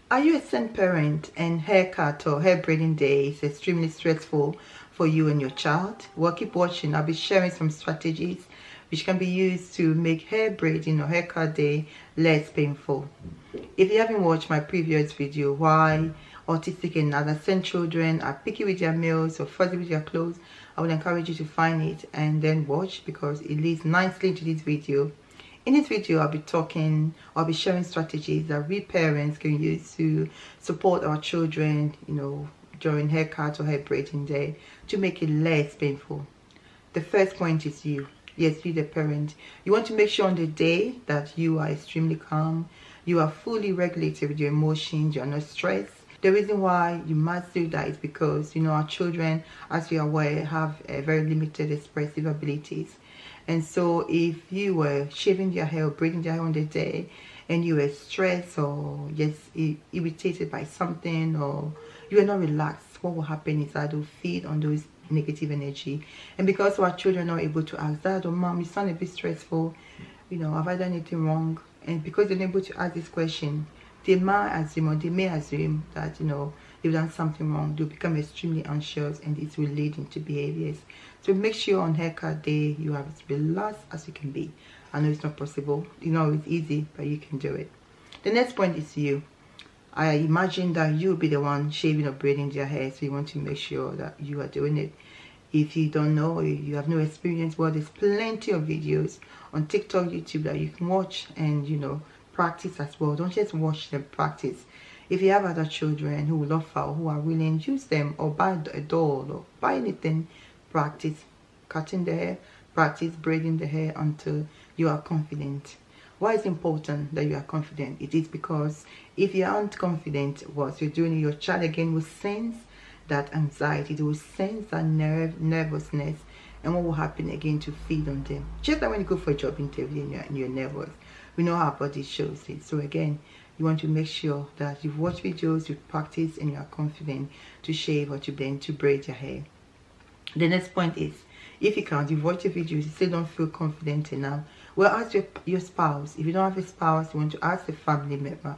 Are you a SEN parent and haircut or hair braiding day is extremely stressful for you and your child? Well, keep watching. I'll be sharing some strategies which can be used to make hair braiding or haircut day less painful. If you haven't watched my previous video, why autistic and other SEN children are picky with their meals or fuzzy with their clothes, I would encourage you to find it and then watch, because it leads nicely into this video. In this video, I'll be sharing strategies that we parents can use to support our children, during haircut or hair braiding day to make it less painful. The first point is you. Yes, you the parent. You want to make sure on the day that you are extremely calm, you are fully regulated with your emotions, you are not stressed. The reason why you must do that is because, our children, as you are aware, have very limited expressive abilities. And so if you were shaving their hair or braiding their hair on the day and you were stressed or just irritated by something, or you are not relaxed, what will happen is that they'll feed on those negative energy. And because our children are not able to ask, Dad or Mom, you sound a bit stressful, have I done anything wrong? And because they're unable to ask this question, they may assume that they've done something wrong. They'll become extremely anxious, and it will lead into behaviors. So make sure on haircut day you are as relaxed as you can be. I know it's not possible, it's easy, but you can do it. The next point is you. I imagine that you'll be the one shaving or braiding their hair, so you want to make sure that you are doing it. If you don't know, you have no experience, well, there's plenty of videos on TikTok, YouTube that you can watch and practice as well. Don't just watch them, practice. If you have other children who love fowl, who are willing, use them, or buy a doll or buy anything. Practice cutting the hair, practice braiding the hair until you are confident. Why is it important that you are confident? It is because if you aren't confident what you're doing, your child again will sense that anxiety, they will sense that nervousness, and what will happen again to feed on them. Just like when you go for a job interview and you're nervous, we know how our body shows it. So again, you want to make sure that you've watched videos, you practice, and you are confident to shave or to braid your hair. The next point is, if you can't, you've watched the videos, you still don't feel confident enough, well, ask your spouse. If you don't have a spouse, you want to ask a family member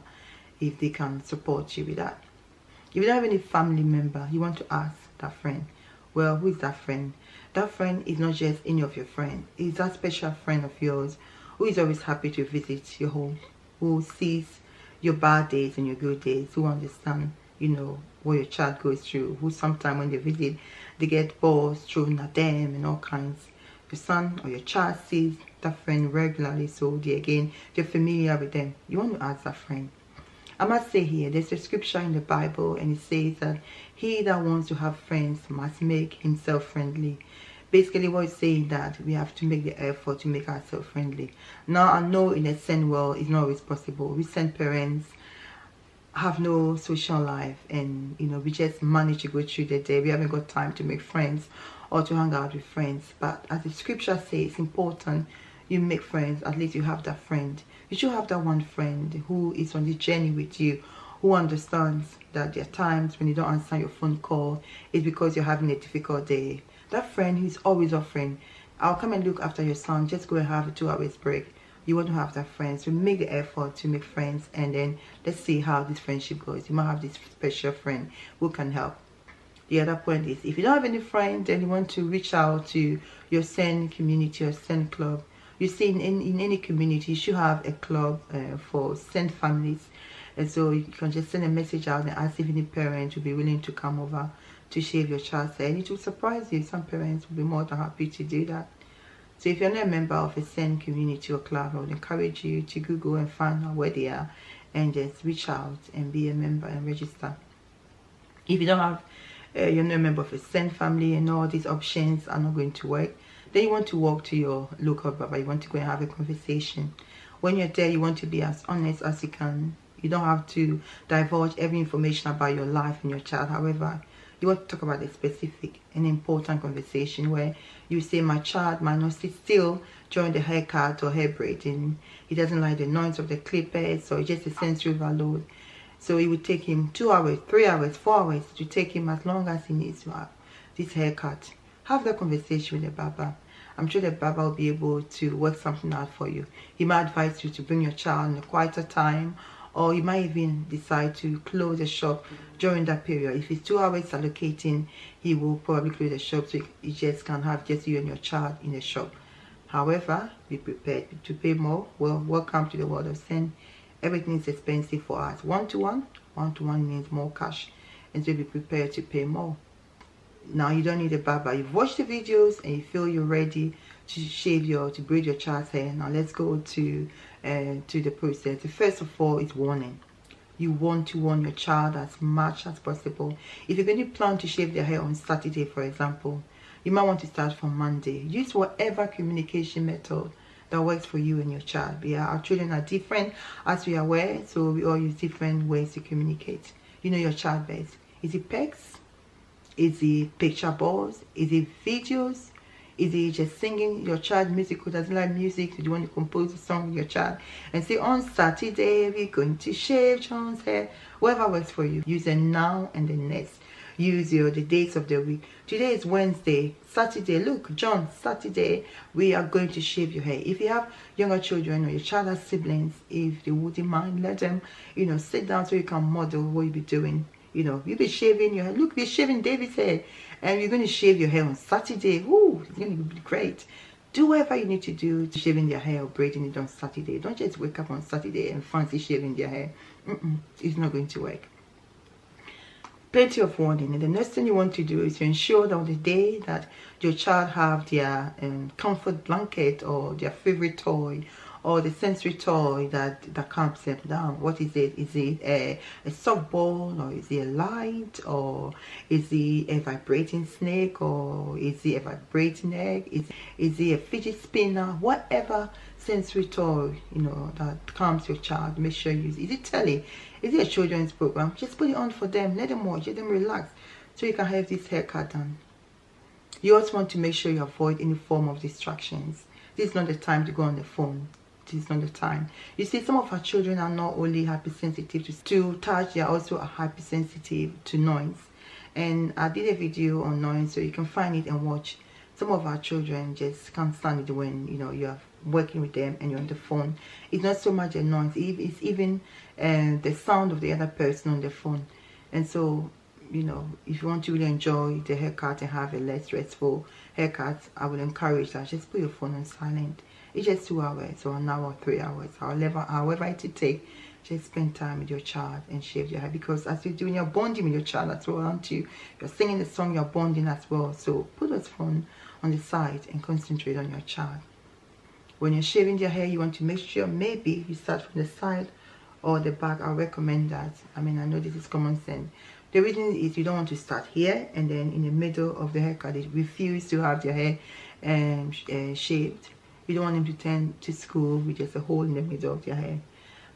if they can support you with that. If you don't have any family member, you want to ask that friend. Well, who is that friend? That friend is not just any of your friends. It's that special friend of yours who is always happy to visit your home, who sees your bad days and your good days, who understand, what your child goes through, who sometimes when they visit, they get balls thrown at them and all kinds. Your son or your child sees that friend regularly, so they're familiar with them. You want to ask that friend. I must say here, there's a scripture in the Bible, and it says that he that wants to have friends must make himself friendly. Basically, what it's saying that we have to make the effort to make ourselves friendly. Now, I know in a SEN world, it's not always possible. We SEN parents have no social life, and we just manage to go through the day. We haven't got time to make friends or to hang out with friends. But as the scripture says, it's important you make friends. At least you have that friend. You should have that one friend who is on the journey with you, who understands that there are times when you don't answer your phone call, it's because you're having a difficult day. That friend who's always offering, I'll come and look after your son, just go and have a 2 hours break. You want to have that friend, so make the effort to make friends, and then let's see how this friendship goes. You might have this special friend who can help. The other point is, if you don't have any friends and you want to reach out to your SEN community or SEN club, you see in any community you should have a club for SEN families, and so you can just send a message out and ask if any parent will be willing to come over to shave your child's hair, and it will surprise you. Some parents will be more than happy to do that. So if you're not a member of a SEN community or club, I would encourage you to Google and find out where they are and just reach out and be a member and register. If you don't have, you're not a member of a SEN family and all these options are not going to work, then you want to walk to your local barber. You want to go and have a conversation. When you're there, you want to be as honest as you can. You don't have to divulge every information about your life and your child. However, you want to talk about a specific and important conversation where you say, my child might not sit still during the haircut or hair braiding. He doesn't like the noise of the clippers, or just a sensory overload. So it would take him 2 hours, 3 hours, 4 hours to take him as long as he needs to have this haircut. Have that conversation with the barber. I'm sure the barber will be able to work something out for you. He might advise you to bring your child in a quieter time, or you might even decide to close the shop during that period. If it's 2 hours allocating, he will probably close the shop so you just can have just you and your child in the shop. However, be prepared to pay more. Well, welcome to the world of SEN. Everything is expensive for us. One-to-one means more cash, and so be prepared to pay more. Now you don't need a barber. You've watched the videos and you feel you're ready to braid your child's hair. Now let's go to the process. First of all is warning. You want to warn your child as much as possible. If you're going to plan to shave their hair on Saturday, for example, you might want to start from Monday. Use whatever communication method that works for you and your child. Yeah, our children are different, as we are aware, so we all use different ways to communicate. You know your child best. Is it pics? Is it picture balls? Is it videos? Is it just singing your child music who doesn't like music? Do you want to compose a song with your child and say, on Saturday we're going to shave John's hair? Whatever works for you. Use a now and the next. Use the dates of the week. Today is Wednesday. Saturday, look, John, Saturday we are going to shave your hair. If you have younger children or your child has siblings, if they wouldn't mind, let them, sit down so you can model what you'll be doing. You'll be shaving your hair. Look, we're shaving David's hair, and you're going to shave your hair on Saturday. Ooh, it's going to be great. Do whatever you need to do to shaving their hair or braiding it on Saturday. Don't just wake up on Saturday and fancy shaving their hair. It's not going to work. Plenty of warning. And the next thing you want to do is to ensure that on the day that your child have their comfort blanket or their favorite toy or the sensory toy that calms them down. What is it? Is it a softball, or is it a light, or is it a vibrating snake, or is it a vibrating egg? Is it a fidget spinner? Whatever sensory toy that calms your child, make sure you use. Is it telly? Is it a children's program? Just put it on for them. Let them watch. Let them relax, so you can have this haircut done. You also want to make sure you avoid any form of distractions. This is not the time to go on the phone. This is not the time. You see, some of our children are not only hypersensitive to touch, they are also hypersensitive to noise. And I did a video on noise, so you can find it and watch. Some of our children just can't stand it when you're working with them and you're on the phone. It's not so much a noise, it's even the sound of the other person on the phone. And so if you want to really enjoy the haircut and have a less stressful haircut, I would encourage that. Just put your phone on silent. It's just 2 hours or an hour or 3 hours, however it will take. Just spend time with your child and shave your hair, because as you're doing, you're bonding with your child as well, aren't you? You're singing the song, you're bonding as well. So put those phone on the side and concentrate on your child. When you're shaving their hair, you want to make sure maybe you start from the side or the back. I recommend that. I know this is common sense. The reason is you don't want to start here and then in the middle of the haircut they refuse to have their hair shaved. You don't want them to turn to school with just a hole in the middle of their hair.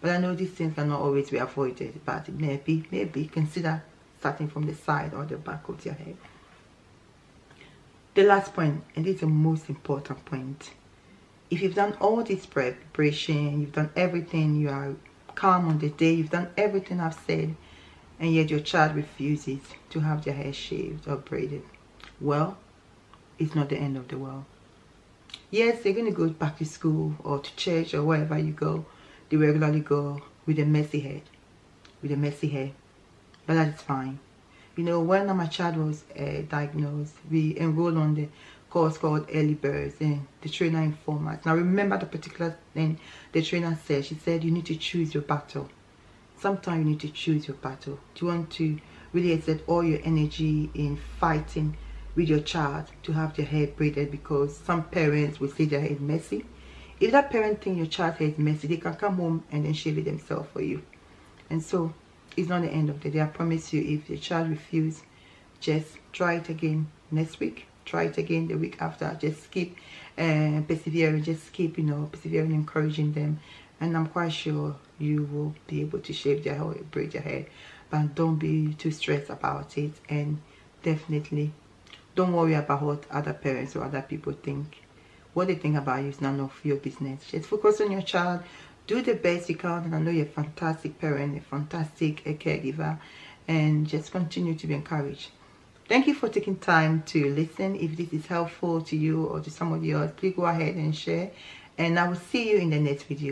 But I know these things cannot always be avoided, but maybe consider starting from the side or the back of your hair. The last point, and this is the most important point. If you've done all this preparation, you've done everything, you are calm on the day, you've done everything I've said, and yet your child refuses to have their hair shaved or braided, well, it's not the end of the world. Yes, they're going to go back to school or to church or wherever you go. They regularly go with a messy head, but that is fine. When my child was diagnosed, we enrolled on the course called Early Birds, and the trainer informed us. Now remember the particular thing the trainer said. She said you need to choose your battle. Sometimes you need to choose your battle. Do you want to really exert all your energy in fighting with your child to have their hair braided? Because some parents will say their hair is messy. If that parent thinks your child's hair is messy, they can come home and then shave it themselves for you. And so it's not the end of the day. I promise you, if your child refuses, just try it again next week. Try it again the week after. Just keep persevering. Just keep persevering, encouraging them, and I'm quite sure you will be able to shave their hair, braid your hair. But don't be too stressed about it, and definitely don't worry about what other parents or other people think. What they think about you is none of your business. Just focus on your child. Do the best you can, and I know you're a fantastic parent, a fantastic caregiver, and just continue to be encouraged. Thank you for taking time to listen. If this is helpful to you or to somebody else, please go ahead and share, and I will see you in the next video.